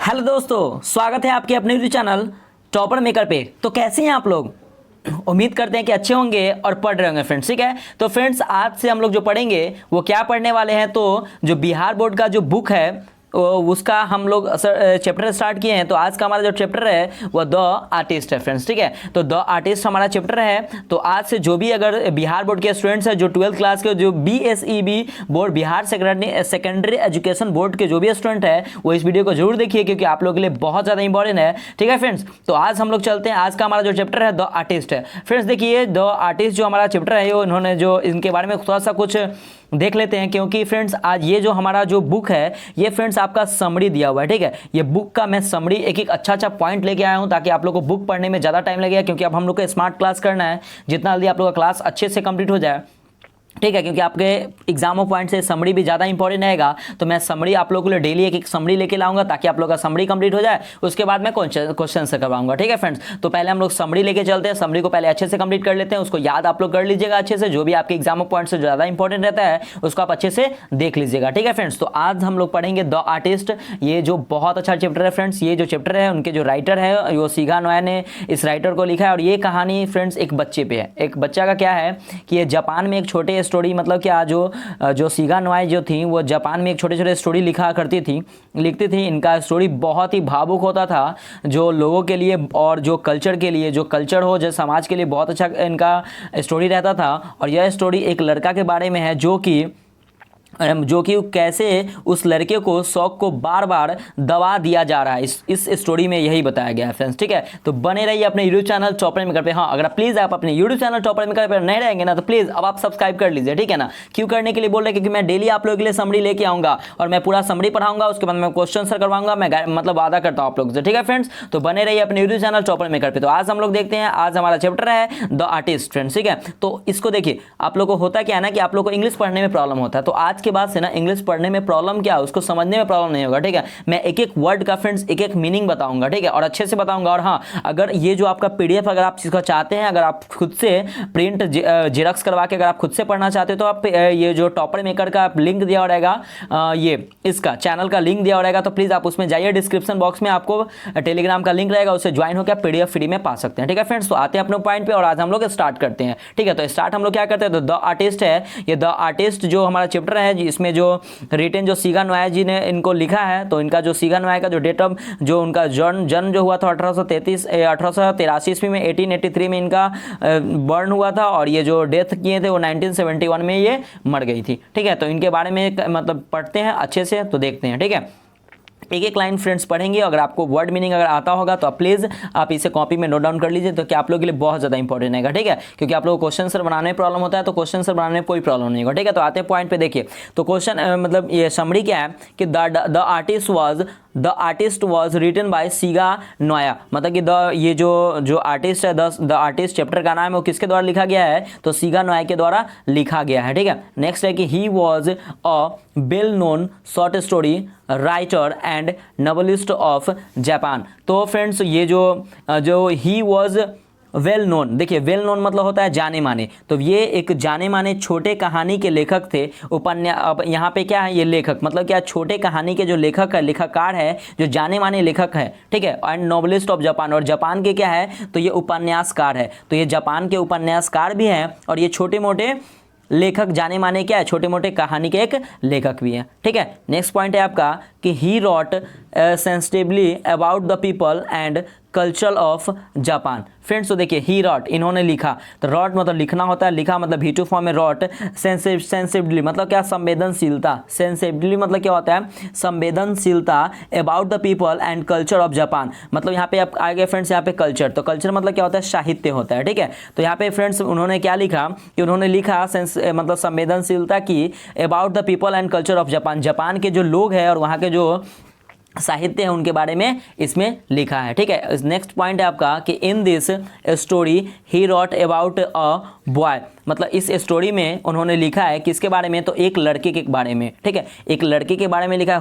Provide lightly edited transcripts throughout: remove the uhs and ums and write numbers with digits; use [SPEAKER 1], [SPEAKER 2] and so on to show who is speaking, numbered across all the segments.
[SPEAKER 1] Hello दोस्तों, स्वागत है आपके अपने यूट्यूब चैनल टॉपर मेकर पे। तो कैसे हैं आप लोग? उम्मीद करते हैं कि अच्छे होंगे और पढ़ रहे होंगे फ्रेंड्स। ठीक है, तो फ्रेंड्स आज से हम लोग जो पढ़ेंगे वो क्या पढ़ने वाले हैं, तो जो बिहार बोर्ड का जो बुक है उसका हम लोग चैप्टर स्टार्ट किए हैं। तो आज का हमारा जो चैप्टर है वो द आर्टिस्ट है फ्रेंड्स। ठीक है, तो द आर्टिस्ट हमारा चैप्टर है। तो आज से जो भी अगर बिहार बोर्ड के स्टूडेंट्स हैं, जो 12th क्लास के, जो BSEB board Bihar secondary education board के जो भी स्टूडेंट है, वो इस वीडियो को जरूर देखिए क्योंकि आप लोगों के लिए बहुत ज़्यादा इंपॉर्टेंट है। ठीक है फ्रेंड्स, तो आज हम लोग चलते हैं। आज का हमारा जो चैप्टर है द आर्टिस्ट है फ्रेंड्स। देखिए द आर्टिस्ट जो हमारा चैप्टर है, वो इन्होंने जो इनके बारे में थोड़ा सा कुछ देख लेते हैं, क्योंकि फ्रेंड्स आज ये जो हमारा जो बुक है ये फ्रेंड्स आपका समरी दिया हुआ है। ठीक है, ये बुक का मैं समरी एक एक अच्छा पॉइंट लेके आया हूं ताकि आप लोग को बुक पढ़ने में ज़्यादा टाइम लगेगा, क्योंकि अब हम लोग को स्मार्ट क्लास करना है, जितना जल्दी आप लोग का क्लास अच्छे से कंप्लीट हो जाए। ठीक है, क्योंकि आपके एग्जामों पॉइंट से समरी भी ज़्यादा इंपॉर्टेंट रहेगा। तो मैं समरी आप लोगों के लिए डेली एक एक समरी लेके लाऊंगा ताकि आप लोग का समरी कंप्लीट हो जाए। उसके बाद मैं क्वेश्चन से करवाऊंगा। ठीक है फ्रेंड्स, तो पहले हम लोग समरी लेके चलते हैं। समरी को पहले अच्छे से कंप्लीट कर लेते हैं, उसको याद आप लोग कर लीजिएगा अच्छे से। जो भी आपके एग्जामों पॉइंट से ज़्यादा इंपॉर्टेंट रहता है उसको आप अच्छे से देख लीजिएगा। ठीक है फ्रेंड्स, तो आज हम लोग पढ़ेंगे द आर्टिस्ट। ये जो बहुत अच्छा चैप्टर है फ्रेंड्स। ये जो चैप्टर है उनके जो राइटर है वो सीगा नोया ने इस राइटर को लिखा है। और ये कहानी फ्रेंड्स एक बच्चे पे है। एक बच्चा का क्या है कि ये जापान में एक छोटे स्टोरी, मतलब क्या जो सीगा नोया जो थी वो जापान में एक छोटे छोटे स्टोरी लिखती थी। इनका स्टोरी बहुत ही भावुक होता था जो लोगों के लिए और जो कल्चर के लिए, जो कल्चर हो जो समाज के लिए बहुत अच्छा इनका स्टोरी रहता था। और यह स्टोरी एक लड़का के बारे में है जो कि कैसे उस लड़के को शौक को बार बार दबा दिया जा रहा है। इस स्टोरी में यही बताया गया है फ्रेंड्स। ठीक है, तो बने रहिए अपने यूट्यूब चैनल टॉपर मेकर पे। हाँ, अगर प्लीज़ आप अपने यूट्यूब चैनल टॉपर मेकर पे नहीं रहेंगे ना, तो प्लीज़ अब आप सब्सक्राइब कर लीजिए। ठीक है ना, क्यों करने के लिए बोल रहे हैं? क्योंकि मैं डेली आप लोगों के लिए समरी लेके आऊँगा और मैं पूरा समरी पढ़ाऊंगा। उसके बाद मैं क्वेश्चन सर करवाऊंगा। मैं मतलब वादा करता हूँ आप लोग से। ठीक है फ्रेंड्स, तो बने रहिए अपने यूट्यूब चैनल टॉपर मेकर पे। तो आज हम लोग देखते हैं, आज हमारा चैप्टर है द आर्टिस्ट फ्रेंड्स। ठीक है, तो इसको देखिए, आप लोग को होता क्या है ना कि आप लोग को इंग्लिश पढ़ने में प्रॉब्लम होता है। तो आज के बाद से ना इंग्लिश पढ़ने में प्रॉब्लम क्या है, उसको समझने में प्रॉब्लम नहीं होगा। ठीक है, मैं एक एक वर्ड का फ्रेंड्स एक एक मीनिंग बताऊंगा। ठीक है, और अच्छे से बताऊंगा। और हाँ, अगर ये जो आपका PDF अगर आप इसको चाहते हैं, अगर आप खुद से प्रिंट जेरॉक्स करवा के अगर आप खुद से पढ़ना चाहते हो, तो आप ये जो टॉपर मेकर का लिंक दिया रहेगा, ये इसका चैनल का लिंक दिया रहेगा, तो प्लीज़ आप उसमें जाइए। डिस्क्रिप्शन बॉक्स में आपको टेलीग्राम का लिंक रहेगा, उससे ज्वाइन होकर PDF फ्री में पा सकते हैं। ठीक है फ्रेंड्स, तो आते हैं अपने पॉइंट पे और आज हम लोग स्टार्ट करते हैं। ठीक है, तो स्टार्ट हम लोग क्या करते हैं, तो द आर्टिस्ट है। ये द आर्टिस्ट जो हमारा चैप्टर है, इसमें जो रिटन जो सीगा नोया जी ने इनको लिखा है, तो इनका जो सीगा नोया का जो डेट ऑफ जो उनका जन्म जो हुआ था 1883 ईस्वी में, 1883 में इनका बर्न हुआ था। और ये जो डेथ किए थे वो 1971 में ये मर गई थी। ठीक है, तो इनके बारे में मतलब पढ़ते हैं अच्छे से, तो देखते हैं। ठीक है, एक एक लाइन फ्रेंड्स पढ़ेंगे। अगर आपको वर्ड मीनिंग अगर आता होगा तो प्लीज़ आप इसे कॉपी में नोट डाउन कर लीजिए, तो कि आप लोगों के लिए बहुत ज़्यादा इंपॉर्टेंट है। ठीक है, क्योंकि आप लोग को क्वेश्चन सर बनाने में प्रॉब्लम होता है, तो क्वेश्चन सर बनाने में कोई प्रॉब्लम नहीं होगा। ठीक है, तो आते हैं पॉइंट पे। देखिए, तो क्वेश्चन मतलब ये समरी क्या है कि the artist was written by Shiga Naoya. मतलब कि ये जो आर्टिस्ट है, द आर्टिस्ट चैप्टर का नाम है, वो किसके द्वारा लिखा गया है, तो सीगा नोया के द्वारा लिखा गया है। ठीक है, नेक्स्ट है कि he was a well known short story writer and novelist of Japan. तो फ्रेंड्स ये जो ही वॉज वेल नोन, देखिए वेल नोन मतलब होता है जाने माने। तो ये एक जाने माने छोटे कहानी के लेखक थे। अब यहाँ पे क्या है, ये लेखक मतलब क्या, छोटे कहानी के जो लेखक है, लेखककार है, जो जाने माने लेखक है। ठीक है, एंड नॉवेलिस्ट ऑफ जापान, और जापान के क्या है, तो ये उपन्यासकार है। तो ये जापान के उपन्यासकार भी हैं और ये छोटे मोटे लेखक, जाने माने क्या है, छोटे मोटे कहानी के एक लेखक भी हैं। ठीक है, नेक्स्ट पॉइंट है आपका कि he wrote sensitively about the people and culture of Japan. Friends, तो देखिए ही रॉट, इन्होंने लिखा। तो रॉट मतलब लिखना होता है, लिखा मतलब V2 फॉर्म में रॉट। सेंसिटिवली मतलब क्या, संवेदनशीलता। सेंसिटिवली मतलब क्या होता है, संवेदनशीलता about the people and culture of Japan. मतलब यहाँ पे आप आगे फ्रेंड्स, यहाँ पे कल्चर, तो कल्चर मतलब क्या होता है, साहित्य होता है। ठीक है, तो यहाँ पे फ्रेंड्स उन्होंने क्या लिखा कि उन्होंने लिखा मतलब संवेदनशीलता की about the people and culture of Japan. Japan के जो लोग हैं और वहाँ के जो साहित्य है उनके बारे में इसमें लिखा है। ठीक है, नेक्स्ट पॉइंट है आपका कि in this story he wrote about a boy. मतलब इस स्टोरी में उन्होंने लिखा है किसके बारे में, तो एक लड़के के बारे में। ठीक है, एक लड़के के बारे में लिखा है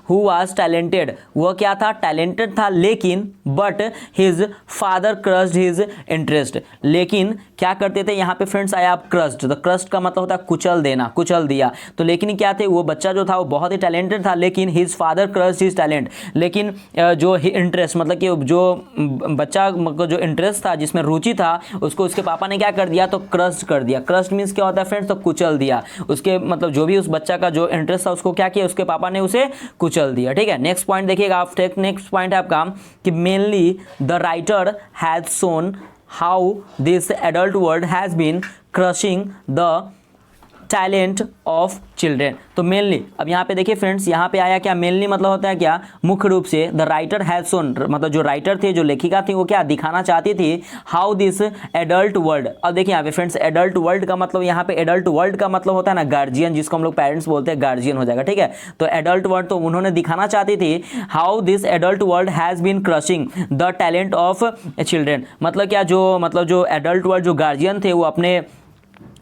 [SPEAKER 1] हु वाज टैलेंटेड। वह क्या था, टैलेंटेड था, लेकिन but his father crossed his interest. लेकिन क्या करते थे, यहाँ पे फ्रेंड्स आया आप क्रस्ड। तो क्रस्ड का मतलब होता है कुचल देना, कुचल दिया। तो लेकिन क्या थे, वो बच्चा जो था वो बहुत ही टैलेंटेड था, लेकिन his father crossed his this talent, लेकिन जो इंटरेस्ट मतलब कि जो बच्चा को जो इंटरेस्ट था, जिसमें रुचि था, उसको उसके पापा ने क्या कर दिया, तो क्रश कर दिया। क्रश मीन्स क्या होता है फ्रेंड्स, तो कुचल दिया। उसके मतलब जो भी उस बच्चा का जो इंटरेस्ट था उसको क्या किया, उसके पापा ने उसे कुचल दिया। ठीक है, नेक्स्ट पॉइंट देखिएगा आप। नेक्स्ट पॉइंट है आपका कि mainly the writer has shown how this adult world has been crushing the talent of children. तो मेनली अब यहाँ पे देखिए फ्रेंड्स, यहाँ पे आया क्या, मेनली मतलब होता है क्या, मुख्य रूप से द राइटर हैज शोन, मतलब जो राइटर थे, जो लेखिका थी, वो क्या दिखाना चाहती थी, हाउ दिस एडल्ट वर्ल्ड। अब देखिए यहाँ पे फ्रेंड्स, एडल्ट वर्ल्ड का मतलब, यहाँ पे एडल्ट वर्ल्ड का मतलब होता है ना गार्जियन, जिसको हम लोग पेरेंट्स बोलते हैं, गार्जियन हो जाएगा। ठीक है, तो एडल्ट वर्ल्ड, तो उन्होंने दिखाना चाहती थी how this adult world has been crushing the talent of children. मतलब क्या, जो एडल्ट वर्ल्ड, जो गार्जियन थे, वो अपने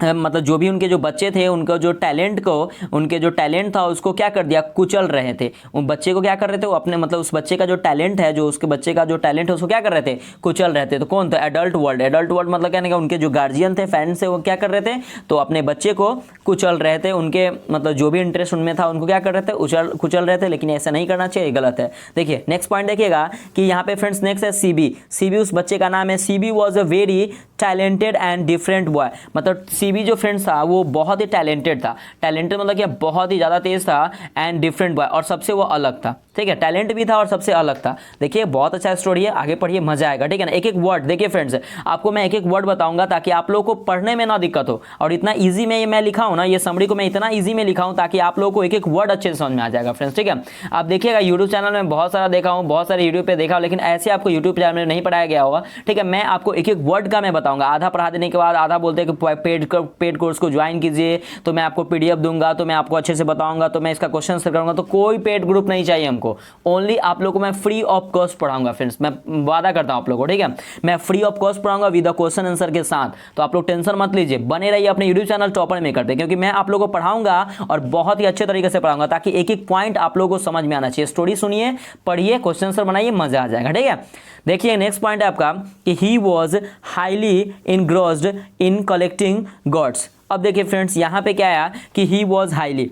[SPEAKER 1] मतलब जो भी उनके जो बच्चे थे, उनका जो टैलेंट को, उनके जो टैलेंट था उसको क्या कर दिया, कुचल रहे थे। उन बच्चे को क्या कर रहे थे, वो अपने मतलब उस बच्चे का जो टैलेंट है, जो उसके बच्चे का जो टैलेंट है उसको क्या कर रहे थे, कुचल रहे थे। तो कौन, तो एडल्ट वर्ल्ड। एडल्ट वर्ल्ड मतलब क्या नहीं, उनके जो गार्जियन थे, पेरेंट्स थे, वो क्या कर रहे थे, तो अपने बच्चे को कुचल रहे थे। उनके मतलब जो भी इंटरेस्ट उनमें था उनको क्या कर रहे थे, कुचल रहे थे। लेकिन ऐसा नहीं करना चाहिए, गलत है। देखिए नेक्स्ट पॉइंट देखिएगा कि यहाँ पे फ्रेंड्स नेक्स्ट है सीबी। सीबी उस बच्चे का नाम है। CB was a very talented and different boy. मतलब सीबी जो फ्रेंड्स था वो बहुत ही टैलेंटेड था। टैलेंटेड मतलब क्या, बहुत ही ज़्यादा तेज था, एंड डिफरेंट बॉय, और सबसे वो अलग था। ठीक है, टैलेंट भी था और सबसे अलग था। देखिए बहुत अच्छा स्टोरी है, आगे पढ़िए, मजा आएगा। ठीक है ना, एक एक वर्ड देखिए फ्रेंड्स, आपको मैं एक एक वर्ड बताऊंगा ताकि आप लोगों को पढ़ने में ना दिक्कत हो। और इतना ईजी में ये मैं लिखा हूँ ना, ये समरी को मैं इतना ईजी में लिखा हूँ ताकि आप लोगों को एक एक वर्ड अच्छे से समझ में आ जाएगा फ्रेंड्स। ठीक है, आप देखिएगा यूट्यूब चैनल में बहुत सारा देखा हूँ, बहुत सारे यूट्यूब पे देखा, लेकिन ऐसे आपको यूट्यूब चैनल में नहीं पढ़ाया गया होगा। ठीक है, मैं आपको एक एक वर्ड का मैं बताऊंगा। आधा पढ़ा देने के बाद आधा बोलते हैं कि पेड कोर्स को ज्वाइन कीजिए, तो मैं आपको पीडीएफ दूंगा, तो मैं आपको अच्छे से बताऊंगा, तो मैं इसका क्वेश्चन आंसर करूंगा। तो कोई पेड ग्रुप नहीं चाहिए हमको, ओनली आप लोगों को मैं फ्री ऑफ कॉस्ट पढ़ाऊंगा फ्रेंड्स। मैं वादा करता हूं आप लोगों को, ठीक है, मैं फ्री ऑफ कॉस्ट पढ़ाऊंगा विद क्वेश्चन आंसर के साथ। तो आप लोग टेंशन मत लीजिए, बने रहिए अपने यूट्यूब चैनल टॉपर मेकर पे, क्योंकि मैं आप लोगों को पढ़ाऊंगा और बहुत ही अच्छे तरीके से पढ़ाऊंगा, ताकि एक एक पॉइंट आप लोगों को समझ में आना चाहिए। स्टोरी सुनिए, पढ़िए, क्वेश्चन आंसर बनाइए, मजा आ जाएगा। ठीक है, देखिए नेक्स्ट पॉइंट है आपका कि he was highly engrossed in collecting gourds. अब देखिए फ्रेंड्स, यहाँ पे क्या आया कि ही वॉज हाईली,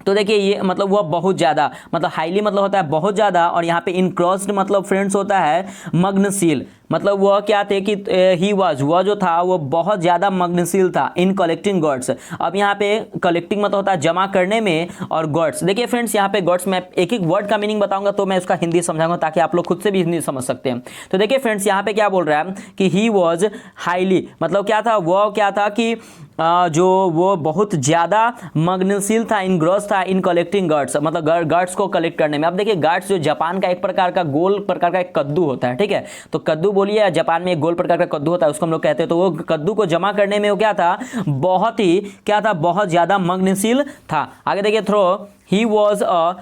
[SPEAKER 1] तो देखिए ये मतलब वह बहुत ज़्यादा, मतलब हाईली मतलब होता है बहुत ज़्यादा, और यहाँ पे इनक्रॉस्ड मतलब फ्रेंड्स होता है मग्नशील। मतलब वह क्या थे कि ही वाज, वह जो था वो बहुत ज़्यादा मग्नशील था इन कलेक्टिंग गॉड्स। अब यहाँ पे कलेक्टिंग मतलब होता है जमा करने में, और गॉड्स, देखिए फ्रेंड्स यहाँ पे गॉड्स, मैं एक एक वर्ड का मीनिंग बताऊंगा तो मैं उसका हिंदी समझाऊंगा ताकि आप लोग खुद से भी हिंदी समझ सकते हैं। तो देखिए फ्रेंड्स यहाँ पे क्या बोल रहा है कि ही वॉज हाईली, मतलब क्या था, वह क्या था कि जो वो बहुत ज़्यादा मग्नशील था, इनग्रॉस था इन कलेक्टिंग गॉड्स, मतलब गॉड्स को कलेक्ट करने में। अब देखिए गॉड्स जो जापान का एक प्रकार का गोल प्रकार का एक कद्दू होता है। ठीक है, तो कद्दू बोलिए, जापान में एक गोल प्रकार का कद्दू होता है, उसको हम लोग कहते हैं। तो वो कद्दू को जमा करने में वो क्या था, बहुत ही क्या था, बहुत ज़्यादा मग्नशील था। आगे देखिए though he was a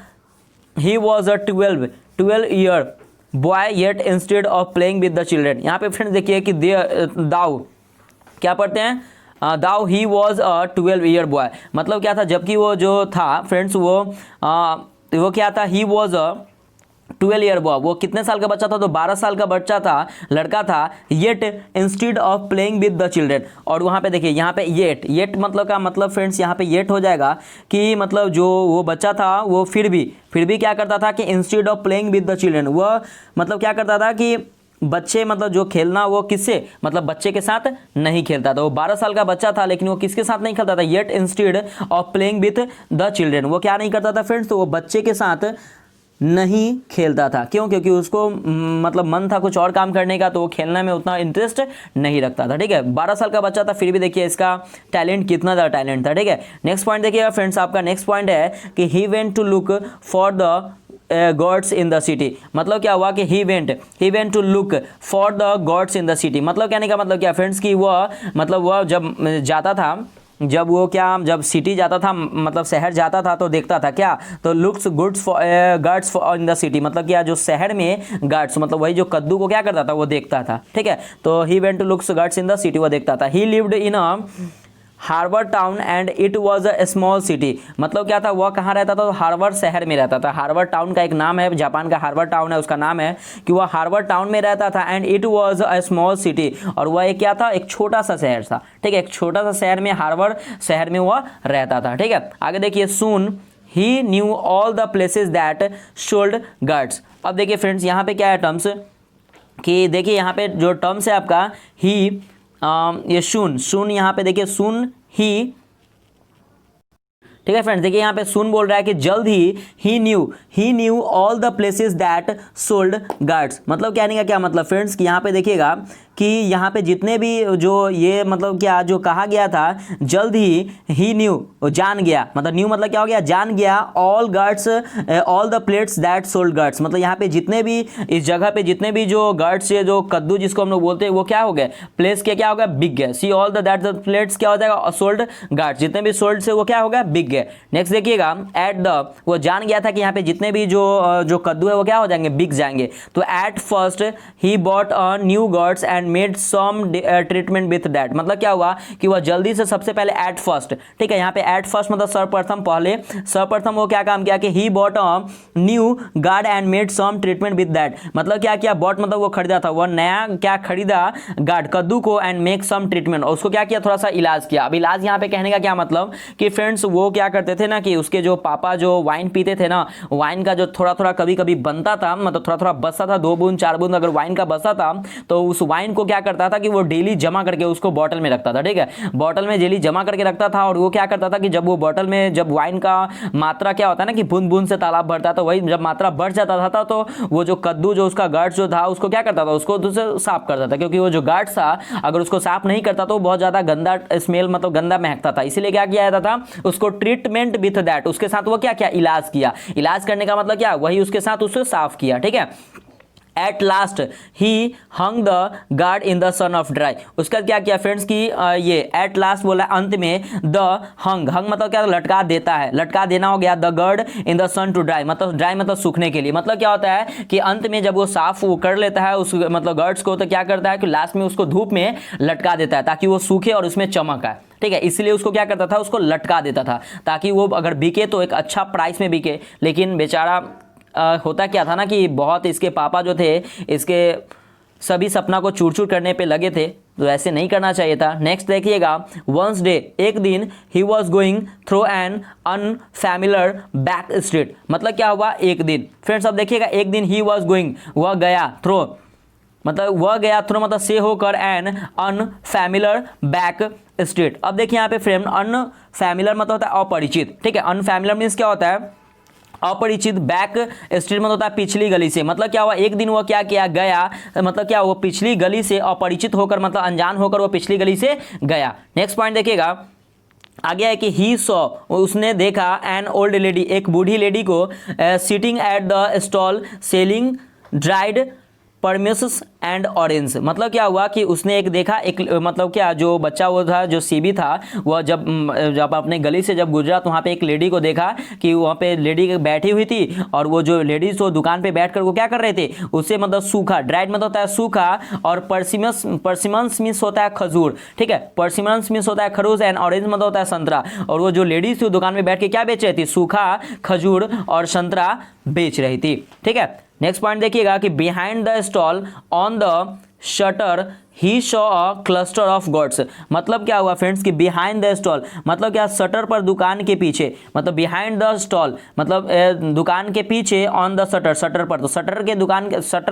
[SPEAKER 1] 12 year boy yet instead of playing with the children. यहाँ पे फ्रेंड्स देखिए कि दाऊ क्या पढ़ते हैं, though he was a 12 year boy, मतलब क्या था, जबकि वो जो था फ्रेंड्स वो क्या था, ही वॉज अ 12 ईयर बॉय, वो कितने साल का बच्चा था, तो 12 साल का बच्चा था, लड़का था। Yet instead of playing with the children, और वहाँ पे देखिए यहाँ पे येट मतलब का मतलब फ्रेंड्स यहाँ पे येट हो जाएगा कि मतलब जो वो बच्चा था वो फिर भी क्या करता था कि instead of playing with the children, वह मतलब क्या करता था कि बच्चे मतलब जो खेलना वो किससे, मतलब बच्चे के साथ नहीं खेलता था। वो 12 साल का बच्चा था, लेकिन वो किसके साथ नहीं खेलता था, yet instead of playing with the children, वो क्या नहीं करता था फ्रेंड्स, तो वो बच्चे के साथ नहीं खेलता था। क्यों, क्योंकि उसको मतलब मन था कुछ और काम करने का, तो वो खेलने में उतना इंटरेस्ट नहीं रखता था। ठीक है, 12 साल का बच्चा था, फिर भी देखिए इसका टैलेंट कितना ज़्यादा टैलेंट था। ठीक है, नेक्स्ट पॉइंट देखिएगा फ्रेंड्स, आपका नेक्स्ट पॉइंट है कि he went to look for the gourds in the city. मतलब क्या हुआ कि he went to look for the gourds in the city, मतलब कहने का मतलब क्या फ्रेंड्स कि वह जब जाता था, जब सिटी जाता था, मतलब शहर जाता था, तो देखता था क्या, तो looks goods guards in the city, मतलब क्या जो शहर में गार्ड्स, मतलब वही जो कद्दू को क्या करता था, वो देखता था। ठीक है, तो he went to looks gourds in the city, वो देखता था। ही लिव्ड इन अ हार्वर्ड town and it was a small city, मतलब क्या था, वह कहाँ रहता था, तो हार्वर्ड शहर में रहता था। हार्वर्ड टाउन का एक नाम है, जापान का हार्वर्ड टाउन है, उसका नाम है कि वह हार्वर्ड टाउन में रहता था। And it was a small city, और वह एक क्या था, एक छोटा सा शहर था। ठीक है, एक छोटा सा शहर में, हार्वर्ड शहर में वह रहता था। ठीक है, आगे देखिए soon he knew all the places that sold gourds. अब देखिए फ्रेंड्स यहाँ पे क्या है टर्म्स कि देखिए यहाँ पे जो टर्म्स है आपका ही, ये सुन यहाँ पे देखिए सुन ही, ठीक है फ्रेंड्स। देखिए यहाँ पे सुन बोल रहा है कि जल्द ही knew all the places that sold gourds. मतलब कहने का क्या मतलब फ्रेंड्स कि यहाँ पे देखिएगा कि यहाँ पे जितने भी जो ये मतलब क्या जो कहा गया था, जल्द ही न्यू जान गया, मतलब न्यू मतलब क्या हो गया, जान गया, all guards all the plates that sold gourds. मतलब यहाँ पे जितने भी इस जगह पे जितने भी जो गार्ड्स है, जो कद्दू जिसको हम लोग बोलते हैं, वो क्या हो गए, प्लेस के क्या हो गया, बिक गए। See all the that the plates क्या हो जाएगा, सोल्ड गार्ड्स, जितने भी सोल्ड से वो क्या हो गया, बिक गए। नेक्स्ट देखिएगा एट द, वो जान गया था कि यहाँ पे जितने भी जो कद्दू है वो क्या हो जाएंगे, बिक जाएंगे। तो at first he bought a new gourds and made some treatment with that. मतलब क्या हुआ कि वह जल्दी से सबसे पहले एट फर्स्ट, ठीक है, यहाँ पे एट फर्स्ट मतलब सर्वप्रथम, पहले सर्वप्रथम वो क्या काम किया कि he bought a new gourd and made some treatment with that. मतलब क्या किया, बॉट मतलब वो खरीदा था, वह नया क्या खरीदा, गार्ड कद्दू को, एंड मेक सम ट्रीटमेंट, और उसको क्या किया, थोड़ा सा इलाज किया। अब इलाज यहाँ पे कहने का क्या मतलब कि फ्रेंड्स वो क्या करते थे ना कि उसके जो पापा जो वाइन पीते थे ना, वाइन का जो थोड़ा थोड़ा कभी कभी बनता था, मतलब थोड़ा थोड़ा बचता था, 2 बूंद 4 बूंद अगर वाइन का बचता था, तो उस वाइन को क्या करता था कि वो डेली जमा करके उसको बॉटल में रखता था, ठीक है, बॉटल में डेली जमा करके रखता था। और वो क्या करता था कि जब वो बॉटल में जब वाइन का मात्रा क्या होता है ना कि बूंद बूंद से तालाब भरता था, वही जब मात्रा बढ़ जाता था तो वो जो कद्दू जो उसका गार्ड जो था उसको क्या करता था, उसको दूसरे साफ करता था, क्योंकि वो जो गार्ड था अगर उसको साफ नहीं करता तो बहुत ज्यादा गंदा स्मेल मतलब गंदा महकता था। इसीलिए क्या किया जाता था, उसको ट्रीटमेंट विथ दैट, उसके साथ वो क्या क्या इलाज किया। इलाज करने का मतलब क्या, वही उसके साथ उसको साफ किया, ठीक है। At last he hung the gourd in the son of dry. उसका क्या किया फ्रेंड्स की ये एट लास्ट बोला अंत में, द हंग मतलब क्या, लटका देता है, लटका देना हो गया, the gourd in the sun to dry, मतलब ड्राई मतलब सूखने के लिए। मतलब क्या होता है कि अंत में जब वो साफ वो कर लेता है उस मतलब गार्ड्स को, तो क्या करता है कि लास्ट में उसको धूप में लटका देता है ताकि वो सूखे और उसमें चमक आए, ठीक है। इसलिए उसको क्या करता था, उसको लटका देता था ताकि वो अगर बिके तो एक अच्छा प्राइस में बिके। लेकिन बेचारा होता क्या था ना कि बहुत इसके पापा जो थे इसके सभी सपना को चूर चूर करने पे लगे थे, तो ऐसे नहीं करना चाहिए था। नेक्स्ट देखिएगा, वंस डे, एक दिन, he was going through an unfamiliar back street. मतलब क्या हुआ, एक दिन फ्रेंड्स, अब देखिएगा एक दिन ही वॉज गोइंग, वह गया, थ्रू मतलब वह गया, थ्रू मतलब से होकर, एन अनफैमिलियर बैक स्ट्रीट। अब देखिए यहाँ पे फ्रेंड, अनफैमिलियर मतलब होता है अपरिचित, ठीक है, अनफैमिलियर मीन्स क्या होता है, अपरिचित, बैक स्ट्रीट मतलब होता है पिछली गली से। मतलब क्या हुआ, एक दिन वो क्या किया, गया, मतलब क्या वो पिछली गली से अपरिचित होकर मतलब अनजान होकर वो पिछली गली से गया। नेक्स्ट पॉइंट देखिएगा, आगे है कि ही सॉ, उसने देखा, एन ओल्ड लेडी, एक बूढ़ी लेडी को, sitting at the stall selling dried premise and orange. मतलब क्या हुआ कि उसने एक देखा, एक मतलब क्या जो बच्चा वो था जो सीबी था, वह जब अपने गली से जब गुजरा तो वहाँ पे एक लेडी को देखा कि वहाँ पे लेडी बैठी हुई थी, और वो जो लेडीज वो दुकान पे बैठकर वो क्या कर रहे थे, उससे मतलब सूखा, ड्राइड मतलब होता है सूखा, और परसिमंस मीन्स होता है खजूर, ठीक है, परसिमंस मीन्स होता है खरबूज, एंड ऑरेंज मतलब होता है संतरा। और वो जो लेडीज थी दुकान में बैठ के क्या बेच रही थी, सूखा खजूर और संतरा बेच रही थी, ठीक है। नेक्स्ट पॉइंट देखिएगा कि behind the stall on the shutter he Shaw a cluster of goats. मतलब क्या हुआ फ्रेंड्स कि बिहाइंड द स्टॉल मतलब क्या, शटर पर दुकान के पीछे, मतलब बिहाइंड द स्टॉल मतलब दुकान के पीछे, ऑन द शटर शटर पर, तो शटर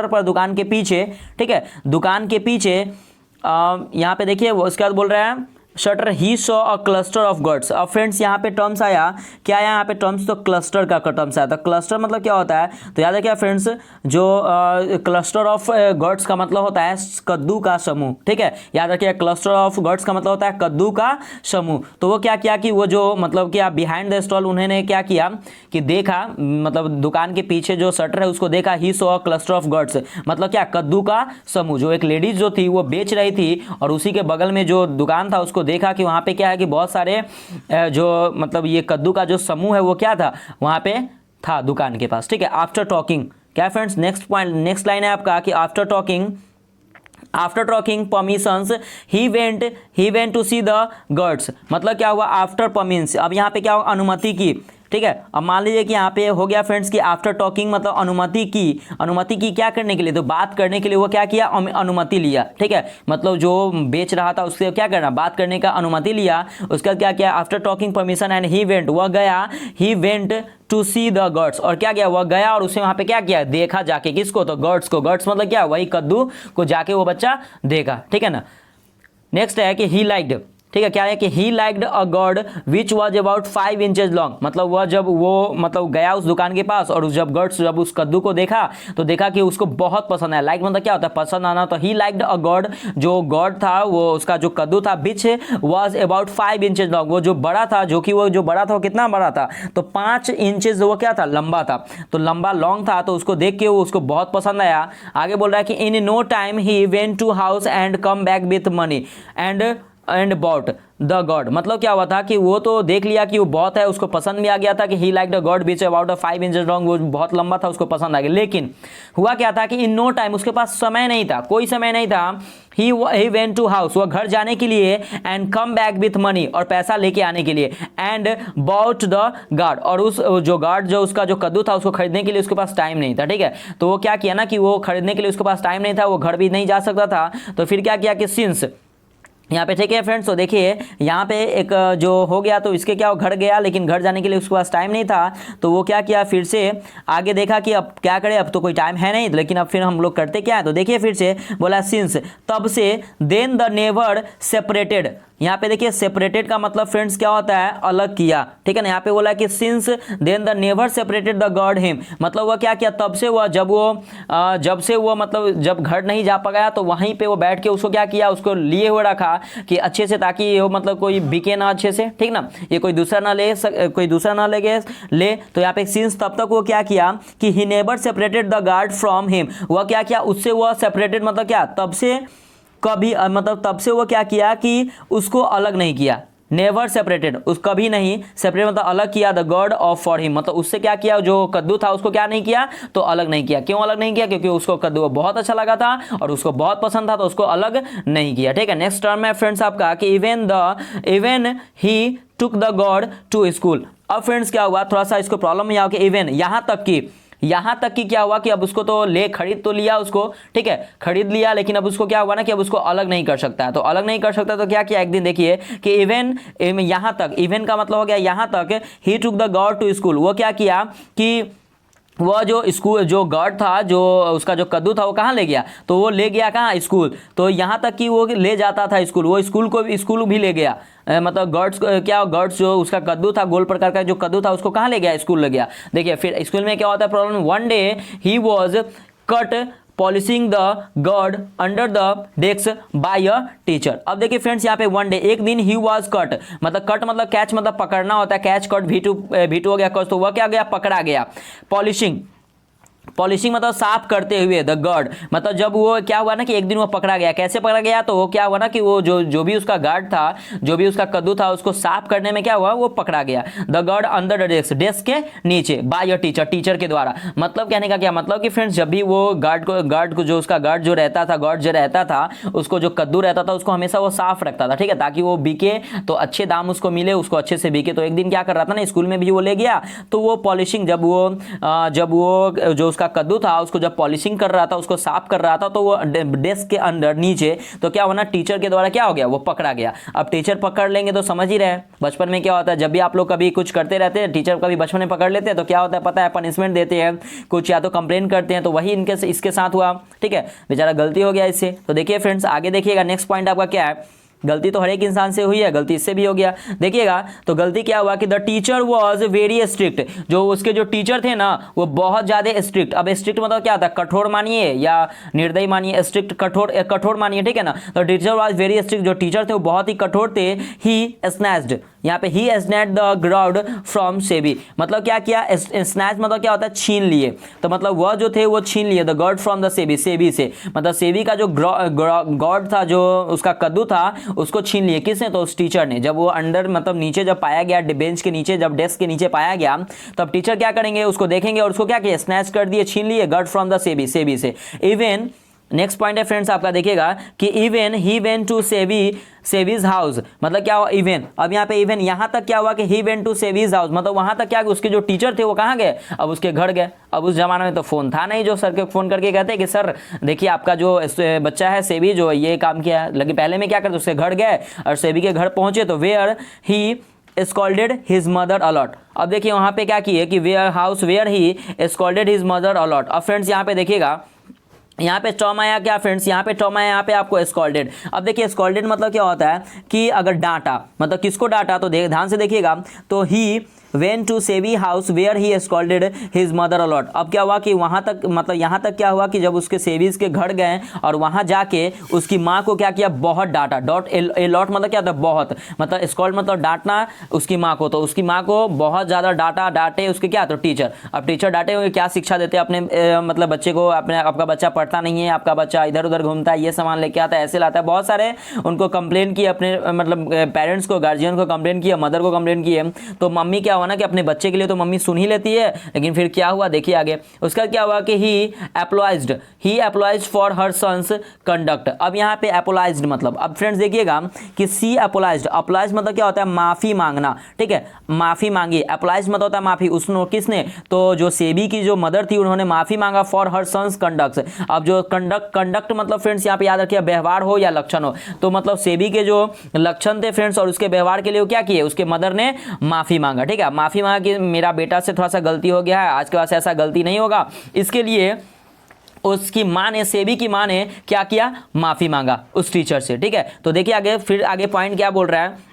[SPEAKER 1] पर दुकान के पीछे, ठीक है, दुकान के पीछे यहाँ पे देखिए उसके बाद बोल रहे हैं shutter, he saw a cluster of gourds. अब फ्रेंड्स यहाँ पे टर्म्स आया, क्या आया यहाँ पे टर्म्स, तो क्लस्टर का टर्म्स आया था। क्लस्टर मतलब क्या होता है, तो याद है क्या फ्रेंड्स, जो क्लस्टर ऑफ गर्ड्स का मतलब होता है कद्दू का समूह, ठीक है, याद रखिए, क्लस्टर ऑफ गर्ड्स का मतलब होता है कद्दू का समूह। तो वो क्या किया कि वो जो मतलब क्या बिहाइंड द स्टॉल, उन्होंने क्या किया कि देखा, मतलब दुकान के पीछे जो शटर है उसको देखा, he saw a cluster of gourds मतलब क्या, कद्दू का समूह। जो एक लेडीज जो थी वो बेच रही थी, और उसी के बगल में जो दुकान था उसको देखा कि वहां पे क्या है कि बहुत सारे जो मतलब ये कद्दू का जो समूह है वो क्या था, वहां पे था दुकान के पास, ठीक है। आफ्टर टॉकिंग, क्या friends, next point, next line है आपका कि after talking permissions he went to see the gourds. मतलब क्या हुआ, आफ्टर परमिशंस, अब यहाँ पे क्या हुआ, अनुमति की, ठीक है। अब मान लीजिए कि यहाँ पे हो गया फ्रेंड्स कि आफ्टर टॉकिंग मतलब अनुमति की क्या करने के लिए, तो बात करने के लिए वो क्या किया, अनुमति लिया, ठीक है। मतलब जो बेच रहा था उससे क्या करना, बात करने का अनुमति लिया। उसका क्या किया, after talking permission and he went, वह गया, he went to see the gourds, और क्या किया, वह गया और उसने वहां पे क्या किया, देखा जाके, किसको, तो गर्ड्स को। गर्ड्स मतलब क्या, वही कद्दू को जाके वो बच्चा देखा, ठीक है ना। नेक्स्ट है कि ही लाइक्ड, ठीक है, क्या है कि he liked a gourd which was about 5 inches long, मतलब वह जब वो मतलब गया उस दुकान के पास और जब गर्ड्स जब उस कद्दू को देखा तो देखा कि उसको बहुत पसंद आया। लाइक मतलब क्या होता है, पसंद आना। तो ही लाइक्ड अ गर्ड, जो गर्ड था वो उसका जो कद्दू था, विच वॉज अबाउट 5 इंचेज लॉन्ग, वो जो बड़ा था, जो कि वो जो बड़ा था वो कितना बड़ा था, तो 5 इंचेज वो क्या था, लंबा था, तो लंबा लॉन्ग था। तो उसको देख के वो उसको बहुत पसंद आया। आगे बोल रहा है कि in no time he went to house and come back with money and bought the gourd, मतलब क्या हुआ था कि वो तो देख लिया कि वो बहुत है, उसको पसंद भी आ गया था कि he like the gourd which about 5 inches long, वो बहुत लंबा था, उसको पसंद आ गया। लेकिन हुआ क्या था कि इन नो टाइम, उसके पास समय नहीं था, कोई समय नहीं था। ही वेंट टू हाउस, वह घर जाने के लिए, and come back with money, और पैसा लेके आने के लिए, एंड बॉट द गार्ड, और उस जो गार्ड जो उसका जो कद्दू था उसको खरीदने के लिए उसके पास टाइम नहीं था, ठीक है। तो वो क्या किया ना कि वो खरीदने के लिए उसके पास टाइम नहीं था, वो घर भी नहीं जा सकता था। तो फिर क्या किया कि सिंस यहाँ पे, ठीक है फ्रेंड्स, तो देखिए यहाँ पे एक जो हो गया, तो इसके क्या, घर गया लेकिन घर जाने के लिए उसके पास टाइम नहीं था। तो वो क्या किया, फिर से आगे देखा कि अब क्या करे, अब तो कोई टाइम है नहीं, लेकिन अब फिर हम लोग करते क्या है, तो देखिए फिर से बोला सिंस, तब से, देन द नेवर सेपरेटेड। यहाँ पे देखिए सेपरेटेड का मतलब फ्रेंड्स क्या होता है, अलग किया, ठीक है ना। यहाँ पे बोला कि since then the never separated the gourd him, मतलब वह क्या किया, तब से वह जब से वो मतलब जब घर नहीं जा पाया तो वहीं पे वो बैठ के उसको क्या किया, उसको लिए हुए रखा कि अच्छे से, ताकि वो मतलब कोई बिके ना अच्छे से, ठीक ना, ये कोई दूसरा ना ले। तो यहाँ पे सिंस तब तक वो क्या किया कि he never separated the God from him, वह क्या किया, उससे वह सेपरेटेड मतलब क्या, तब से कभी मतलब तब से वो क्या किया कि उसको अलग नहीं किया, नेवर सेपरेटेड, उस कभी नहीं सेपरेट मतलब अलग किया, the God of for him, मतलब उससे क्या किया, जो कद्दू था उसको क्या नहीं किया, तो अलग नहीं किया। क्यों अलग नहीं किया, क्योंकि उसको कद्दू बहुत अच्छा लगा था और उसको बहुत पसंद था, तो उसको अलग नहीं किया, ठीक है। नेक्स्ट टर्म है फ्रेंड्स आपका कि even he took the gourd to school. अब फ्रेंड्स क्या हुआ, थोड़ा सा इसको प्रॉब्लम यह हो कि इवन यहाँ तक कि क्या हुआ कि अब उसको तो खरीद तो लिया उसको, ठीक है, खरीद लिया, लेकिन अब उसको क्या हुआ ना कि अब उसको अलग नहीं कर सकता है। तो अलग नहीं कर सकता तो क्या किया, एक दिन देखिए कि इवन यहाँ तक, इवन का मतलब हो गया यहाँ तक, he took the gourd to school, वो क्या किया कि वह जो स्कूल जो गार्ड था, जो उसका जो कद्दू था वो कहाँ ले गया, तो वो ले गया कहाँ, स्कूल। तो यहाँ तक कि वो ले जाता था स्कूल, वो स्कूल भी ले गया, मतलब गर्ड्स जो उसका कद्दू था, गोल प्रकार का जो कद्दू था उसको कहाँ ले गया, स्कूल ले गया। देखिए फिर स्कूल में क्या होता है problem, one day he was caught polishing the gourd under the desk by a teacher. अब देखिए फ्रेंड्स यहाँ पे वन डे, एक दिन ही वाज कट, मतलब कट मतलब कैच मतलब पकड़ना होता है, कैच कट V2 हो गया कच, तो वह क्या गया, पकड़ा गया। पॉलिशिंग मतलब साफ करते हुए, द गार्ड मतलब जब वो क्या हुआ ना कि एक दिन वो पकड़ा गया, कैसे पकड़ा गया, तो वो क्या हुआ ना कि वो जो भी उसका गार्ड था, जो भी उसका कद्दू था, उसको साफ करने में क्या हुआ, वो पकड़ा गया। The guard under the desk के नीचे, बाय अ टीचर के द्वारा। मतलब कहने का क्या मतलब कि फ्रेंड्स जब भी वो गार्ड को जो उसका गार्ड जो रहता था उसको जो कद्दू रहता था उसको हमेशा वो साफ रखता था, ठीक है, ताकि वो बिके तो अच्छे दाम उसको मिले, उसको अच्छे से बिके। तो एक दिन क्या कर रहा था ना, स्कूल में भी वो ले गया, तो वो पॉलिशिंग जब वो जो उसका कद्दू था उसको जब पॉलिशिंग कर रहा था, उसको साफ कर रहा था, तो वो डेस्क के अंदर नीचे, तो क्या होना, टीचर के द्वारा क्या हो गया, वो पकड़ा गया। अब टीचर पकड़ लेंगे तो समझ ही रहे बचपन में क्या होता है, जब भी आप लोग कभी कुछ करते रहते हैं, टीचर कभी बचपन में पकड़ लेते हैं तो क्या होता है पता है, पनिशमेंट देते हैं कुछ, या तो कंप्लेन करते हैं। तो वही इसके साथ हुआ, ठीक है, बेचारा गलती हो गया इससे। तो देखिए फ्रेंड्स आगे देखिएगा, नेक्स्ट पॉइंट आपका क्या है, गलती तो हर एक इंसान से हुई है, गलती इससे भी हो गया। देखिएगा तो गलती क्या हुआ कि the teacher was very strict, जो उसके जो टीचर थे ना वो बहुत ज़्यादा स्ट्रिक्ट। अब स्ट्रिक्ट मतलब क्या होता है, कठोर मानिए या निर्दयी मानिए, स्ट्रिक्ट कठोर मानिए, ठीक है ना। तो टीचर वॉज वेरी स्ट्रिक्ट, जो टीचर थे वो बहुत ही कठोर थे। ही स्नैच्ड, यहाँ पे he snatched the gourd from Seibei, मतलब क्या किया, स्नैच मतलब क्या होता है, छीन लिए। तो मतलब वह जो थे वो छीन लिए, the God from the Seibei से, मतलब सेबी का जो गॉड था, जो उसका कद्दू था उसको छीन लिए। किसने, तो उस टीचर ने। जब वो अंडर मतलब नीचे जब पाया गया, बेंच के नीचे, जब डेस्क के नीचे पाया गया, तब टीचर क्या करेंगे, उसको देखेंगे और उसको क्या किया, स्नैच कर दिए, छीन लिए, गॉड फ्रॉम द सेबी से। इवन नेक्स्ट पॉइंट है फ्रेंड्स आपका, देखिएगा कि even he went to save his house, मतलब क्या हुआ इवन, अब यहाँ पे इवन यहाँ तक क्या हुआ कि he went to save his house, मतलब वहाँ तक क्या, उसके जो टीचर थे वो कहाँ गए, अब उसके घर गए। अब उस जमाने में तो फ़ोन था नहीं जो सर के फ़ोन करके कहते कि सर देखिए आपका जो बच्चा है सेबी जो ये काम किया है, लेकिन पहले में क्या करते उसके घर गए और सेबी के घर पहुँचे तो where he scolded his mother a lot. अब देखिए वहाँ पे क्या किए कि where house where he scolded his mother a lot. अब फ्रेंड्स यहाँ पे देखिएगा, यहाँ पे टर्म आया क्या फ्रेंड्स, यहाँ पे टर्म आया यहाँ पे आपको स्कॉल्डेड। अब देखिए स्कॉल्डेड मतलब क्या होता है कि अगर डांटा, मतलब किसको डांटा, तो ध्यान से देखिएगा, तो he went to Seibei house where he scolded his mother a lot. अब क्या हुआ कि वहाँ तक, मतलब यहाँ तक क्या हुआ कि जब उसके सेवीज के घर गए और वहाँ जाके उसकी माँ को क्या किया, बहुत डांटा। डॉट ए लॉट मतलब क्या होता है, बहुत, मतलब स्कॉल्ड मतलब डांटना उसकी माँ को, तो उसकी माँ को बहुत ज़्यादा डांटे उसके क्या, तो टीचर। अब टीचर डांटे हुए क्या शिक्षा देते हैं अपने मतलब बच्चे को, अपने आपका बच्चा पढ़ता नहीं है, आपका बच्चा इधर उधर घूमता है, ये सामान लेके आता है, ऐसे लाता है, बहुत सारे उनको कंप्लेन किए अपने मतलब पेरेंट्स को, गार्जियन को कंप्लेन किया, मदर को कंप्लेन किए। तो मम्मी क्या हुआ ना कि अपने बच्चे के लिए तो मम्मी सुन ही लेती है, लेकिन फिर क्या हुआ देखिए आगे, उसका क्या हुआ कि ही अपोलाइज्ड फॉर हर सन्स कंडक्ट। अब यहाँ पे अपोलाइज्ड मतलब, अब फ्रेंड्स देखिएगा कि सी अपोलाइज्ड, अपोलाइज्ड मतलब क्या होता है, माफी मांगना, ठीक है, माफी मांगी। अपोलाइज्ड मतलब होता है माफी, उसने किसने, तो जो सेबी की जो मदर थी उन्होंने माफी मांगा फॉर हर सन्स कंडक्ट। अब जो कंडक्ट मतलब फ्रेंड्स यहाँ पे याद रखिए व्यवहार हो या लक्षण हो, तो मतलब सेबी के जो लक्षण थे फ्रेंड्स और उसके व्यवहार के लिए वो क्या किए, उसके मदर ने माफी मांगा, ठीक है, माफी मांगा कि मेरा बेटा से थोड़ा सा गलती हो गया है, आज के बाद ऐसा गलती नहीं होगा। इसके लिए उसकी माँ ने, सेबी की माँ ने क्या किया, माफी मांगा उस टीचर से, ठीक है। तो देखिए आगे, फिर आगे पॉइंट क्या बोल रहा है,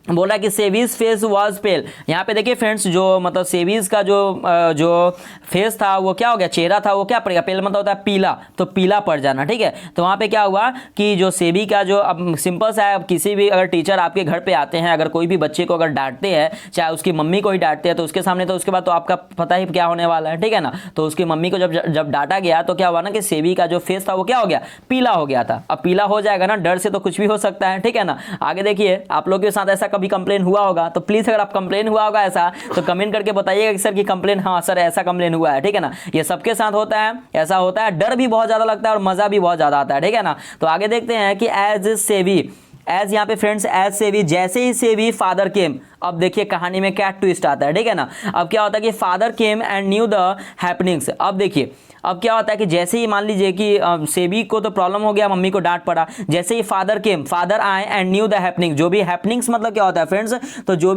[SPEAKER 1] बोला कि सेवीज फेस वाज पेल। यहाँ पे देखिए फ्रेंड्स जो मतलब सेवीज का जो फेस था वो क्या हो गया, चेहरा था वो क्या पड़ेगा, पेल मतलब होता है पीला, तो पीला पड़ जाना, ठीक है। तो वहाँ पे क्या हुआ कि जो सेबी का जो, अब सिंपल सा है, अब किसी भी अगर टीचर आपके घर पे आते हैं, अगर कोई भी बच्चे को अगर डांटते हैं, चाहे उसकी मम्मी को ही डांटते हैं, तो उसके सामने तो उसके बाद तो आपका पता ही क्या होने वाला है, ठीक है ना। तो उसकी मम्मी को जब डांटा गया तो क्या हुआ ना कि सेबी का जो फेस था वो क्या हो गया, पीला हो गया था। अब पीला हो जाएगा ना, डर से तो कुछ भी हो सकता है, ठीक है ना। आगे देखिए आप लोगों के साथ ऐसा कभी कंप्लेन हुआ होगा तो प्लीज अगर आप कंप्लेन हुआ होगा ऐसा तो कमेंट करके बताइएगा कि सर की कंप्लेन, हाँ सर ऐसा कंप्लेन हुआ है, ठीक है ना। ये सबके साथ होता है, ऐसा होता है, डर भी बहुत ज्यादा लगता है और मजा भी बहुत ज्यादा आता है, ठीक है ना। तो आगे देखते हैं कि एज यहाँ पे फ्रेंड्स एज सेवी, जैसे ही सेवी फादर केम। अब देखिए कहानी में क्या ट्विस्ट आता है, ठीक है ना। अब क्या होता है कि father came and knew the happenings. अब देखिए अब क्या होता है कि जैसे ही मान लीजिए कि सेबी को तो प्रॉब्लम हो गया, मम्मी को डांट पड़ा, जैसे ही फादर आए एंड न्यू द हैपनिंग। जो भी हैपनिंग्स मतलब क्या होता है फ्रेंड्स, तो जो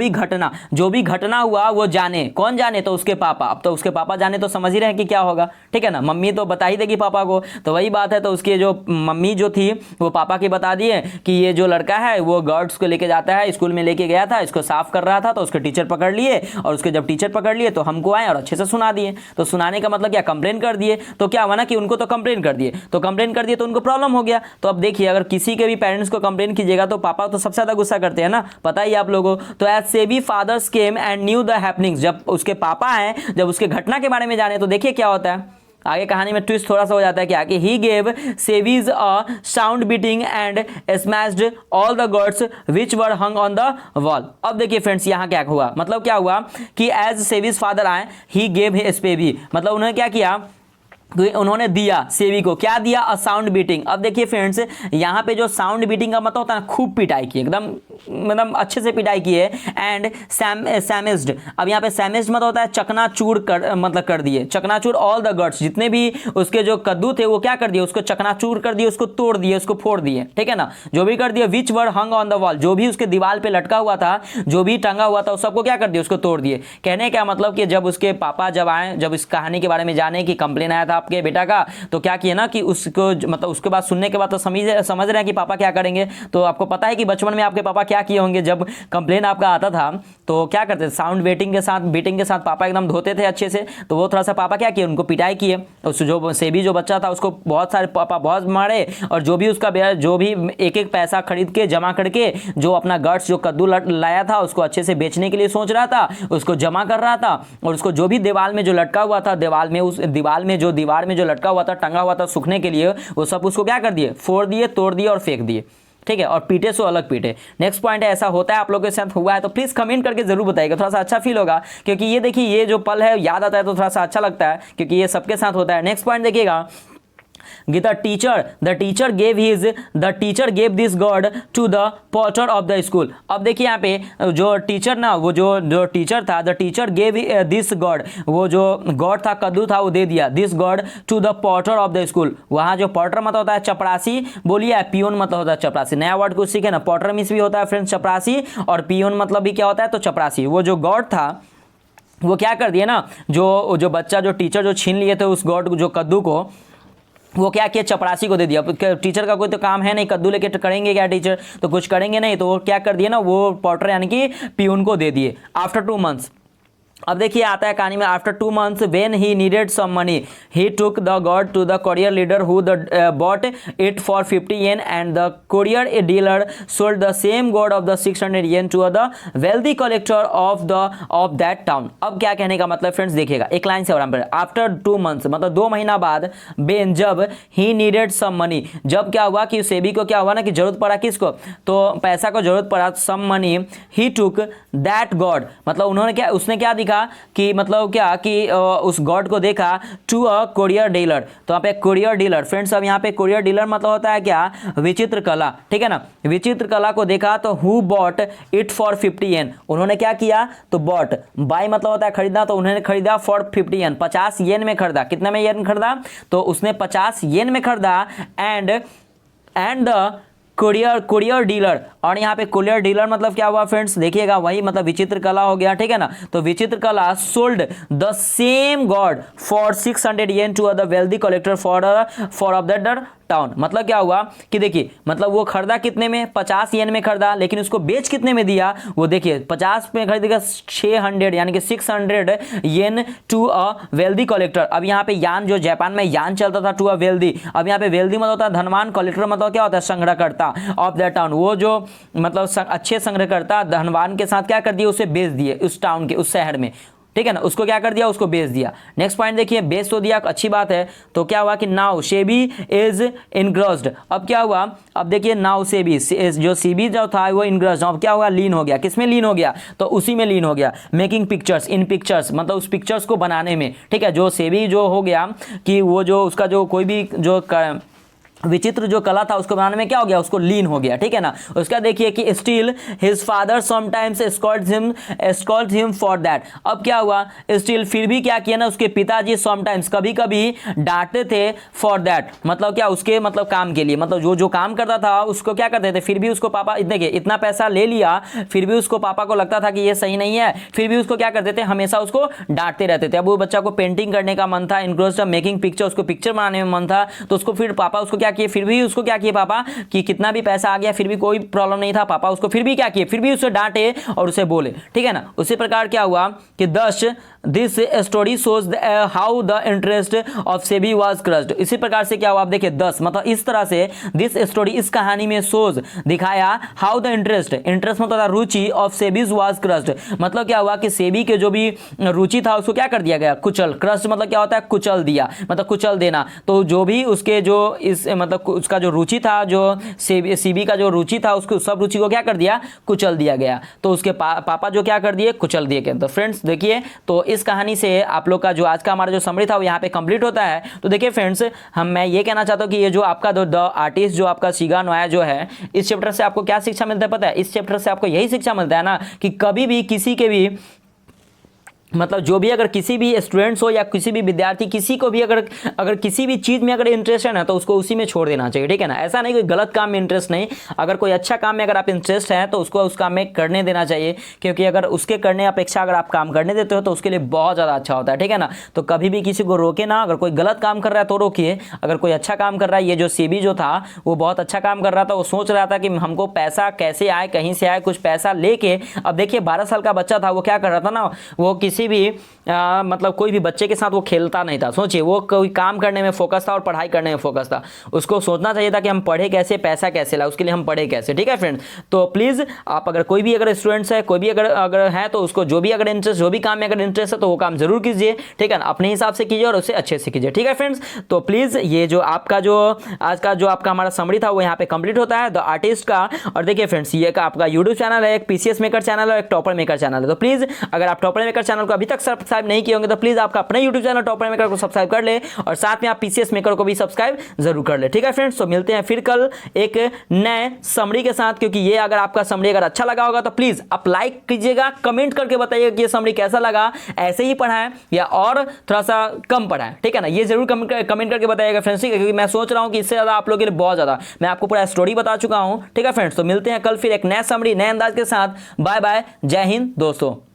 [SPEAKER 1] भी घटना हुआ वो जाने, कौन जाने, तो उसके पापा। अब तो उसके पापा जाने तो समझ ही रहे हैं कि क्या होगा, ठीक है ना, मम्मी तो बता ही देगी पापा को, तो वही बात है। तो उसके जो मम्मी जो थी वो पापा की बता दिए कि ये जो लड़का है वो गर्ड्स को लेके जाता है, स्कूल में लेके गया था, इसको साफ कर रहा था, तो उसके टीचर पकड़ लिए, और उसके जब टीचर पकड़ लिए तो हमको आए और अच्छे से सुना दिए। तो सुनाने का मतलब क्या, कंप्लेन कर दिए। तो क्या हुआ ना कि उनको तो कंप्लेन कर दिए, तो उनको प्रॉब्लम हो गया। तो अब देखिए अगर किसी के भी पेरेंट्स को कंप्लेन कीजिएगा तो पापा तो सबसे ज्यादा गुस्सा करते हैं ना, पता ही आप लोगों। तो as Seibei father's came and knew the happenings, जब उसके पापा हैं, जब उसके घटना के बारे में जाने, तो देखिए क्या होता है आगे कहानी में ट्विस्ट थोड़ा सा हो जाता है क्या कि ही गेव सेवीज a sound beating and smashed all the gourds which were hung on the wall. अब देखिए फ्रेंड्स यहाँ क्या हुआ, मतलब क्या हुआ कि एज सेवीज फादर आए, ही गेव हिज बेबी, मतलब उन्होंने क्या किया, उन्होंने दिया सेवी को, क्या दिया, अ साउंड बीटिंग। अब देखिए फ्रेंड्स यहाँ पे जो साउंड बीटिंग का मतलब होता है खूब पिटाई की, एकदम मतलब अच्छे से पिटाई की है। एंड सैमेज्ड, अब यहाँ पे सैमेज्ड मतलब होता है चकनाचूर कर दिए, चकनाचूर ऑल द गट्स, जितने भी उसके जो कद्दू थे वो क्या कर दिए, उसको चकनाचूर कर दिए, उसको तोड़ दिए, उसको फोड़ दिए, ठीक है ना, जो भी कर दिए। विच were hung on the wall, जो भी उसके दीवार पे लटका हुआ था, जो भी टंगा हुआ था, उस सबको क्या कर दिया, उसको तोड़ दिए। कहने का मतलब कि जब उसके पापा जब आए, जब इस कहानी के बारे में जाने की कंप्लेन आया था आपके बेटा का, तो क्या किया ना कि उसको मतलब उसके बाद सुनने के बाद तो समझ रहे हैं कि पापा क्या करेंगे। तो आपको पता है कि बचपन में आपके पापा क्या किए होंगे, जब कंप्लेन आपका आता था तो क्या करते थे, साउंड बीटिंग के साथ पापा एकदम धोते थे अच्छे से। तो वो थोड़ा सा पापा क्या किए, उनको पिटाई किए। उस जो सेबी जो बच्चा था उसको बहुत सारे पापा बहुत मारे, और जो भी उसका जो भी एक एक पैसा खरीद के जमा करके जो अपना गट्स जो कद्दू लाया था उसको अच्छे से बेचने के लिए सोच रहा था, उसको जमा कर रहा था। और उसको जो भी दीवार में जो लटका हुआ था, दीवार में जो लटका हुआ था, टंगा हुआ था सूखने के लिए, वो सब उसको क्या कर दिए, फोड़ दिए, तोड़ दिए और फेंक दिए, ठीक है। और पीटे सो अलग पीटे। नेक्स्ट पॉइंट है, ऐसा होता है आप लोगों के साथ हुआ है तो प्लीज कमेंट करके जरूर बताइएगा, थोड़ा सा अच्छा फील होगा, क्योंकि ये देखिए ये जो पल है याद आता है तो थोड़ा सा अच्छा लगता है, क्योंकि ये सबके साथ होता है। नेक्स्ट पॉइंट देखिएगा, the teacher gave this gourd to the potter of the school. अब देखिए यहाँ पे जो टीचर ना, वो जो टीचर था, the teacher gave this gourd, वो जो गॉड था, कद्दू था, वो दे दिया this gourd to the potter of the school. वहाँ जो पॉटर मतलब होता है चपरासी, बोलिए, पियोन मतलब होता है चपरासी। नया वर्ड कुछ सीखे ना, पॉटर मीन्स भी होता है फ्रेंड्स चपरासी, और पियोन मतलब भी क्या होता है, तो चपरासी। वो जो गॉड था वो क्या कर दिया ना, जो बच्चा, जो टीचर जो छीन लिए थे उस गॉड, जो कद्दू को, वो क्या किया, चपरासी को दे दिया। टीचर का कोई तो काम है नहीं, कद्दू लेके करेंगे क्या टीचर, तो कुछ करेंगे नहीं, तो वो क्या कर दिया ना, वो पॉटर यानी कि पियून को दे दिए। आफ्टर 2 मंथ्स, अब देखिए आता है कहानी में, after 2 months when he needed some money he took the gourd to the courier leader who bought it for 50 yen and the courier dealer sold the same gourd of the 600 yen to the wealthy collector of that town. अब क्या कहने का मतलब friends देखिएगा, एक line से और after 2 months मतलब 2 महीना बाद, बेन जब ही नीडेड सम मनी, जब क्या हुआ कि सेबी को क्या हुआ ना कि जरूरत पड़ा, किसको, तो पैसा को जरूरत पड़ा, some money he took that gourd, मतलब उन्होंने क्या, उसने क्या दिखा कि मतलब क्या कि उस गॉड को देखा टू अ कोरियर डीलर। तो यहाँ पे कोरियर डीलर फ्रेंड्स, अब यहाँ पे कोरियर डीलर मतलब होता है क्या, विचित्र कला, ठीक है ना, विचित्र कला को देखा, तो हु बॉट इट फॉर 50 येन, उन्होंने क्या किया, तो बॉट, बाय मतलब होता है खरीदना, तो उन्होंने खरीदा फॉर 50 येन, 50 येन में खरीदा। कितना में येन खरीदा, तो उसने 50 येन में खरीदा। एंड द कोरियर डीलर, और यहाँ पे कोरियर डीलर मतलब क्या हुआ फ्रेंड्स देखिएगा, वही मतलब विचित्र कला हो गया, ठीक है ना, तो विचित्र कला sold the same gourd for 600 yen to the wealthy collector for of that town. मतलब क्या हुआ कि देखिए, मतलब वो खरीदा कितने में, 50 येन में खरीदा, लेकिन उसको बेच कितने में दिया, वो देखिए 50 में खरीदेगा 600 यानी कि 600 yen to a wealthy collector. अब यहाँ पे यान, जो जापान में यान चलता था, टू अ वेल्दी, अब यहाँ पे वेल्दी मतलब होता है धनवान, कलेक्टर मतलब क्या होता है, संग्रहकर्ता ऑफ दैट टाउन, वो जो मतलब अच्छे संग्रहकर्ता धनवान के साथ क्या कर दिया, उसे बेच दिए उस टाउन के, उस शहर में, ठीक है ना, उसको क्या कर दिया, उसको बेच दिया। नेक्स्ट पॉइंट देखिए, बेच तो दिया, अच्छी बात है, तो क्या हुआ कि नाउ सेबी इज इनग्रस्ड। अब क्या हुआ, अब देखिए नाउ सेबी, जो सीबी जो था वो इनग्रस्ड, अब क्या हुआ, लीन हो गया, किसमें लीन हो गया, तो उसी में लीन हो गया, मेकिंग पिक्चर्स, इन पिक्चर्स मतलब उस पिक्चर्स को बनाने में, ठीक है, जो सेबी जो हो गया कि वो जो उसका जो कोई भी जो विचित्र जो कला था उसको बनाने में क्या हो गया, उसको लीन हो गया, ठीक है ना। उसका देखिए कि still his father sometimes scold him for that. अब क्या हुआ, स्टिल फिर भी क्या किया ना, उसके पिताजी समटाइम्स कभी कभी डांटते थे फॉर दैट, मतलब क्या, उसके मतलब काम के लिए, मतलब जो काम करता था उसको क्या करते थे, फिर भी उसको पापा, देखिए इतना पैसा ले लिया, फिर भी उसको पापा को लगता था कि ये सही नहीं है, फिर भी उसको क्या करते थे, हमेशा उसको डांटते रहते थे। अब वो बच्चा को पेंटिंग करने का मन था, इनग्रोस्ड मेकिंग पिक्चर, उसको पिक्चर बनाने में मन था, तो उसको फिर पापा उसको क्या किए, फिर भी उसको क्या किए पापा, कि कितना भी पैसा आ गया फिर भी कोई प्रॉब्लम नहीं था, पापा उसको फिर भी क्या किए, फिर भी उसे डांटे और उसे बोले, ठीक है ना। उसी प्रकार क्या हुआ कि this story shows how the interest of SEBI was crossed. इसी प्रकार से क्या हुआ, आप देखिए 10 मतलब इस तरह से दिस स्टोरी, इस कहानी में शोज दिखाया हाउ द इंटरेस्ट मतलब रुचि ऑफ सेबीज वाज क्रस्ड, मतलब क्या हुआ कि सेबी के जो भी रुचि था उसको क्या कर दिया गया, कुचल, क्रस्ट मतलब क्या होता है, कुचल दिया, मतलब कुचल देना। तो जो भी उसके जो इस मतलब उसका जो रुचि था, जो सीबी का जो रुचि था, उसको सब रुचि को क्या कर दिया, कुचल दिया गया। तो उसके पापा जो क्या कर दिए, कुचल दिए गए। तो फ्रेंड्स देखिए, तो इस कहानी से आप लोग का जो आज का हमारा जो समरी था वो यहाँ पे कंप्लीट होता है। तो देखिए फ्रेंड्स, मैं ये कहना चाहता हूँ कि ये जो आपका द आर्टिस्ट जो आपका शिगा नोया जो है, इस चैप्टर से आपको क्या शिक्षा मिलता है पता है, इस चैप्टर से आपको यही शिक्षा मिलता है ना कि कभी भी किसी के भी मतलब जो भी अगर किसी भी स्टूडेंट्स हो या किसी भी विद्यार्थी, किसी को भी अगर किसी भी चीज़ में अगर इंटरेस्ट है ना, तो उसको उसी में छोड़ देना चाहिए, ठीक है ना। ऐसा नहीं कोई गलत काम में इंटरेस्ट नहीं, अगर कोई अच्छा काम में अगर आप इंटरेस्ट है तो उसको उस काम में करने देना चाहिए, क्योंकि अगर उसके करने अपेक्षा अगर आप काम करने देते हो तो उसके लिए बहुत ज़्यादा अच्छा होता है, ठीक है ना। तो कभी भी किसी को रोके ना, अगर कोई गलत काम कर रहा है तो रोकिए, अगर कोई अच्छा काम कर रहा है, ये जो सीबी जो था वो बहुत अच्छा काम कर रहा था, वो सोच रहा था कि हमको पैसा कैसे आए, कहीं से आए, कुछ पैसा लेके। अब देखिए 12 साल का बच्चा था, वो क्या कर रहा था ना, वो किसी भी मतलब कोई भी बच्चे के साथ वो खेलता नहीं था, सोचिए वो कोई काम करने में फोकस था और पढ़ाई करने में फोकस था। उसको सोचना चाहिए था कि हम पढ़े कैसे, पैसा कैसे लाए, उसके लिए हम पढ़े कैसे, ठीक है फ्रेंड्स। तो प्लीज़ आप अगर कोई भी अगर स्टूडेंट्स है, कोई भी अगर है, तो उसको जो भी अगर इंटरेस्ट, जो भी काम में अगर इंटरेस्ट है तो वो काम जरूर कीजिए, ठीक है ना, अपने हिसाब से कीजिए और उसे अच्छे से कीजिए, ठीक है फ्रेंड्स। तो प्लीज़ ये जो आपका जो आज का जो आपका हमारा समरी था वो यहाँ पे कंप्लीट होता है द आर्टिस्ट का। और देखिए फ्रेंड्स, ये का आपका यूट्यूब चैनल है, एक पीसीएस मेकर चैनल है, एक टॉपर मेकर चैनल है। तो प्लीज़ अगर आप टॉपर मेकर चैनल को अभी तक सब्सक्राइब नहीं किए होंगे तो प्लीज़ आपका अपने यूट्यूब चैनल टॉपर मेकर को सब्सक्राइब कर ले और साथ में आप पीसीएस मेकर को भी सब्सक्राइब जरूर कर ले। ठीक है फ्रेंड्स, तो मिलते हैं फिर कल एक नए समरी के साथ, क्योंकि ये अगर आपका समरी अगर अच्छा लगा होगा तो प्लीज़ आप लाइक कीजिएगा, कमेंट करके बताइएगा कि ये समरी कैसा लगा, ऐसे ही पढ़ा है या और थोड़ा सा कम पढ़ा है। ठीक है ना, ये जरूर कमेंट करके बताइएगा फ्रेंड्स, ठीक है, क्योंकि मैं सोच रहा हूँ कि इससे ज़्यादा आप लोगों के लिए बहुत ज़्यादा मैं आपको पूरा स्टोरी बता चुका हूँ। ठीक है फ्रेंड्स, तो मिलते हैं कल फिर एक नया समरी नए अंदाज के साथ। बाय बाय, जय हिंद दोस्तों।